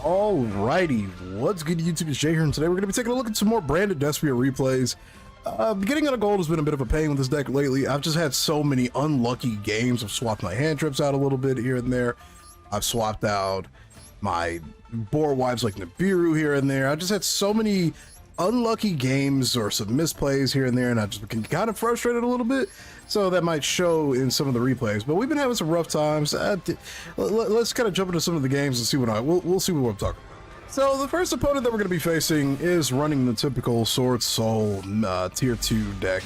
Alrighty, what's good YouTube? It's Jay here, and today we're going to be taking a look at some more branded Despia replays. Getting out of gold has been a bit of a pain with this deck lately. I've just had so many unlucky games. I've swapped my hand trips out a little bit here and there. I've swapped out my boar wives like Nibiru here and there. I just had so many unlucky games or some misplays here and there, and I just been kind of frustrated a little bit. So that might show in some of the replays, but we've been having some rough times. Let's kind of jump into some of the games and see what we'll see what I'm talking about. So the first opponent that we're going to be facing is running the typical Sword Soul tier 2 deck.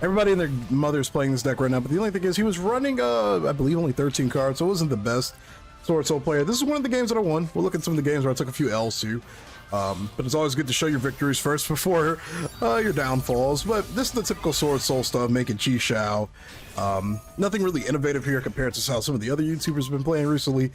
Everybody and their mother's playing this deck right now, but the only thing is he was running, I believe, only 13 cards, so it wasn't the best Sword Soul player. This is one of the games that I won. We'll look at some of the games where I took a few L's too. But it's always good to show your victories first before your downfalls. But this is the typical Sword Soul stuff, making Chi Shao. Nothing really innovative here compared to how some of the other YouTubers have been playing recently.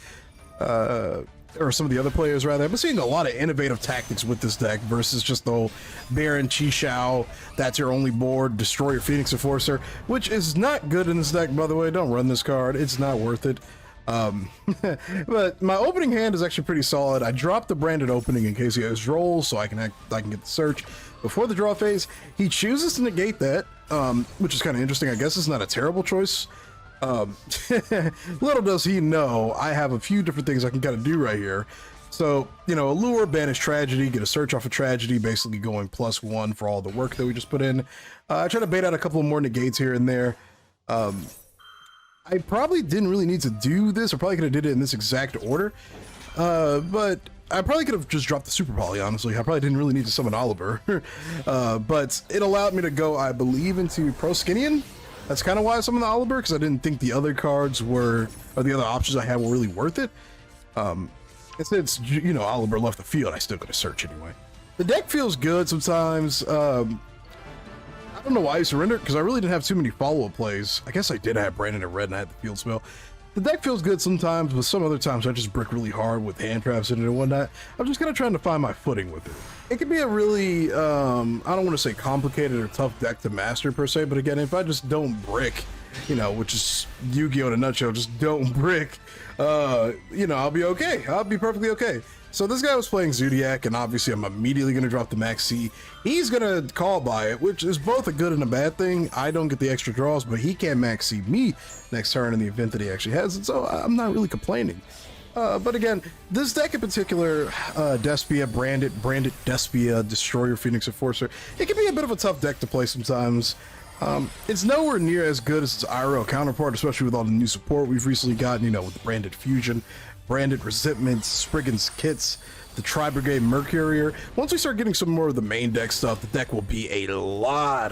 Or some of the other players, rather. I've been seeing a lot of innovative tactics with this deck versus just the whole Baron Chi Shao, that's your only board, destroy your Phoenix Enforcer, which is not good in this deck, by the way. Don't run this card. It's not worth it. But my opening hand is actually pretty solid. I dropped the branded opening in case he has rolls, so I can get the search before the draw phase. He chooses to negate that, which is kind of interesting. I guess it's not a terrible choice. Little does he know I have a few different things I can kind of do right here. So, you know, Allure, banish Tragedy, get a search off of Tragedy, basically going +1 for all the work that we just put in. I try to bait out a couple more negates here and there. I probably didn't really need to do this. I probably could have did it in this exact order. But I probably could have just dropped the Super Poly, honestly. I probably didn't really need to summon Oliver. But it allowed me to go, I believe, into Proskinian. That's kind of why I summoned the Oliver, because I didn't think the other cards were, or the other options I had were really worth it. Since, you know, Oliver left the field, I still got to search anyway. The deck feels good sometimes. I don't know why I surrendered, because I really didn't have too many follow-up plays. I guess I did have Brandon and Red, and I had the field spell. The deck feels good sometimes, but some other times I just brick really hard with hand traps in it and whatnot. I'm just kind of trying to find my footing with it. It could be a really, I don't want to say complicated or tough deck to master per se, but again, if I just don't brick, you know, which is Yu-Gi-Oh in a nutshell, just don't brick, you know, I'll be okay. I'll be perfectly okay. So this guy was playing Zodiac, and obviously I'm immediately going to drop the Max C. He's going to call by it, which is both a good and a bad thing. I don't get the extra draws, but he can't Max C me next turn in the event that he actually has it, so I'm not really complaining. But again, this deck in particular, Despia, branded Despia, Destroyer, Phoenix Enforcer, it can be a bit of a tough deck to play sometimes. It's nowhere near as good as its IRL counterpart, especially with all the new support we've recently gotten, you know, with branded Fusion, branded Resentments, Spriggan's Kits, the Tri-Brigade Mercurier. Once we start getting some more of the main deck stuff, the deck will be a lot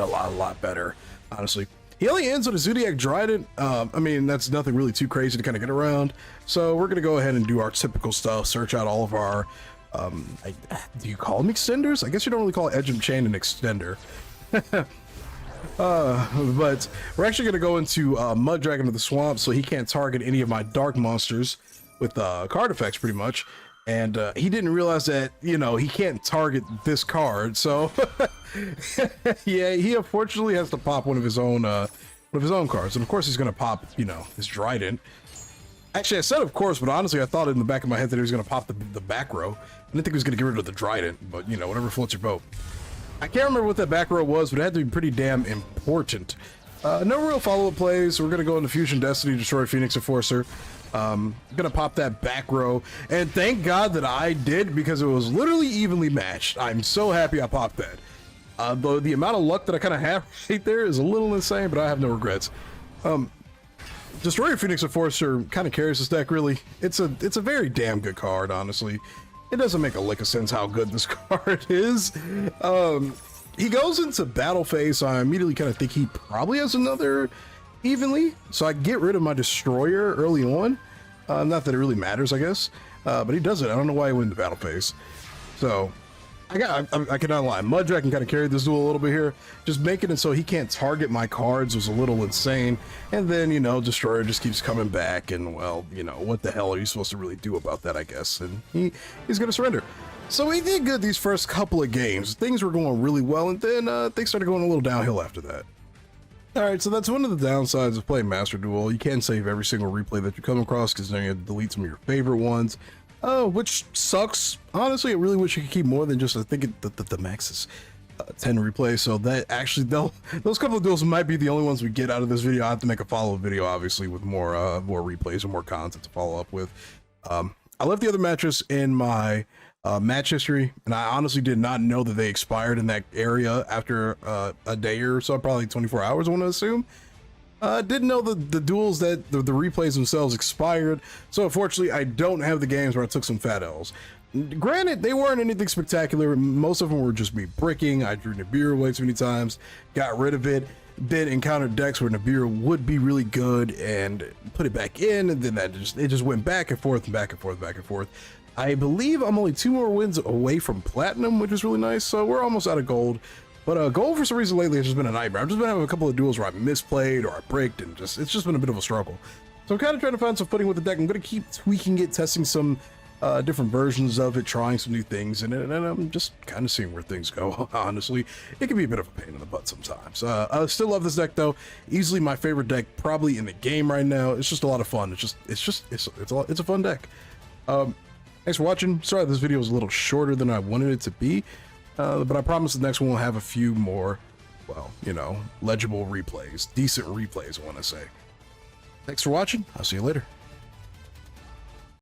better, honestly. He only ends with a Zodiac Trident. I mean, that's nothing really too crazy to kind of get around. So we're going to go ahead and do our typical stuff, search out all of our, do you call them extenders? I guess you don't really call Edge of Chain an extender. But we're actually going to go into Mud Dragon of the Swamp, so he can't target any of my dark monsters with card effects, pretty much. And he didn't realize that, you know, he can't target this card, so yeah, he unfortunately has to pop one of his own cards. And of course he's gonna pop, you know, his Trident. Actually, I said of course, but honestly I thought in the back of my head that he was gonna pop the back row. I didn't think he was gonna get rid of the Trident, but you know, whatever floats your boat. I can't remember what that back row was, but it had to be pretty damn important. No real follow-up plays. We're gonna go into Fusion Destiny, destroy Phoenix Enforcer. Gonna pop that back row, and thank God that I did, because it was literally evenly matched. I'm so happy I popped that. Though the amount of luck that I kind of have right there is a little insane, but I have no regrets. Destroyer Phoenix Enforcer kind of carries this deck, really. It's a very damn good card, honestly. It doesn't make a lick of sense how good this card is. He goes into battle phase, so I immediately kind of think he probably has another evenly, so I get rid of my Destroyer early on. Not that it really matters, I guess, but he does it. I don't know why he went into battle phase. So I cannot lie, Mud Dragon kind of carried this duel a little bit here. Just making it so he can't target my cards was a little insane. And then, you know, Destroyer just keeps coming back, and well, you know, what the hell are you supposed to really do about that, I guess? And he's gonna surrender. So we did good these first couple of games. Things were going really well, and then things started going a little downhill after that. Alright, so that's one of the downsides of playing Master Duel. You can't save every single replay that you come across, because then you have to delete some of your favorite ones. which sucks. Honestly, I really wish you could keep more than just, I think the max is 10 replays. So that actually, those couple of duels might be the only ones we get out of this video. I have to make a follow-up video, obviously, with more replays and more content to follow up with. I left the other matches in my match history, and I honestly did not know that they expired in that area after a day or so, probably 24 hours, I want to assume. Didn't know the duels that the replays themselves expired, so unfortunately I don't have the games where I took some fat L's. Granted, they weren't anything spectacular. Most of them were just me bricking. I drew Nibiru way too many times, got rid of it, then encountered decks where Nibiru would be really good and put it back in, and then it just went back and forth and back and forth, back and forth. I believe I'm only 2 more wins away from platinum, which is really nice, so we're almost out of gold. But gold, for some reason lately, has just been a nightmare. I've just been having a couple of duels where I misplayed or I bricked, and it's just been a bit of a struggle. So I'm kind of trying to find some footing with the deck. I'm going to keep tweaking it, testing some different versions of it, trying some new things in it, and I'm just kind of seeing where things go. Honestly, it can be a bit of a pain in the butt sometimes. I still love this deck though. Easily my favorite deck probably in the game right now. It's just a lot of fun. It's a fun deck. Thanks for watching. Sorry this video was a little shorter than I wanted it to be, but I promise the next one will have a few more, well, you know, legible replays, decent replays, I want to say. Thanks for watching. I'll see you later.